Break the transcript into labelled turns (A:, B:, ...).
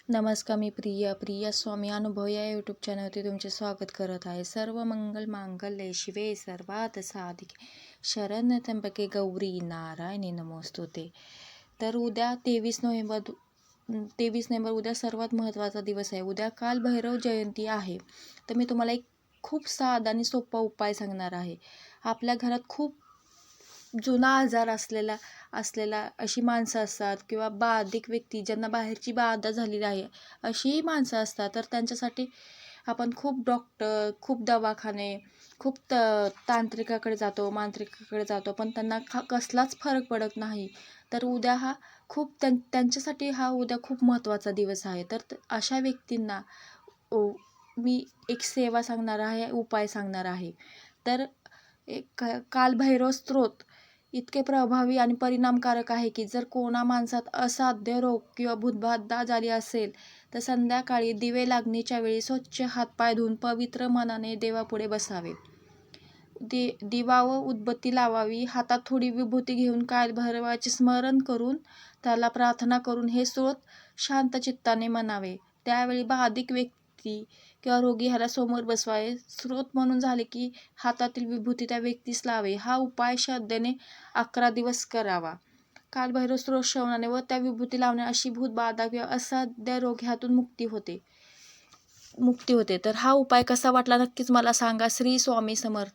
A: नमस्कार, मी प्रिया स्वामी अनुभव या यूट्यूब चॅनलवरती तुमचे स्वागत करत आहे. सर्व मंगल मांगल्ये शिवे सर्वार्थ साधिके शरण्य त्र्यंबके गौरी नारायणी नमोस्तुते. तर उद्या 23 नोव्हेंबर उद्या सर्वात महत्त्वाचा दिवस आहे. उद्या कालभैरव जयंती आहे. तर मी तुम्हाला एक खूप साधा आणि सोपा उपाय सांगणार आहे. आपल्या घरात खूप जुना आजार असलेला अशी माणसं असतात किंवा बाधिक व्यक्ती ज्यांना बाहेरची बाधा झालेली आहे अशीही माणसं असतात. तर त्यांच्यासाठी आपण खूप डॉक्टर, खूप दवाखाने, खूप तांत्रिकाकडे जातो, मांत्रिकाकडे जातो, पण त्यांना कसलाच फरक पडत नाही. तर उद्या हा त्यांच्यासाठी हा उद्या खूप महत्त्वाचा दिवस आहे. तर अशा व्यक्तींना मी एक सेवा सांगणार आहे, उपाय सांगणार आहे. तर एक कालभैरव स्तोत्र इतके प्रभावी आणि परिणामकारक आहे की जर कोणा माणसात असाध्य रोग किंवा भूतबाधा झाली असेल तर संध्याकाळी दिवे लागणीच्या वेळी स्वच्छ हातपाय धुवून पवित्र मनाने देवापुढे बसावे. दिवा व उदबत्ती लावावी. हातात थोडी विभूती घेऊन कालभैरवाचे स्मरण करून त्याला प्रार्थना करून हे स्तोत्र शांत चित्ताने म्हणावे. त्यावेळी बाधिक व्यक्ती किंवा रोगी ह्याला समोर बसवावे. स्तोत्र म्हणून झाले की हातातील विभूती त्या व्यक्तीस लावे. हा उपाय श्रद्धेने 11 दिवस करावा. कालभैरव स्तोत्र श्रवणाने व त्या विभूती लावणे अशी भूतबाधा किंवा असाध्य रोग ह्यातून मुक्ती होते. तर हा उपाय कसा वाटला नक्कीच मला सांगा. श्री स्वामी समर्थ.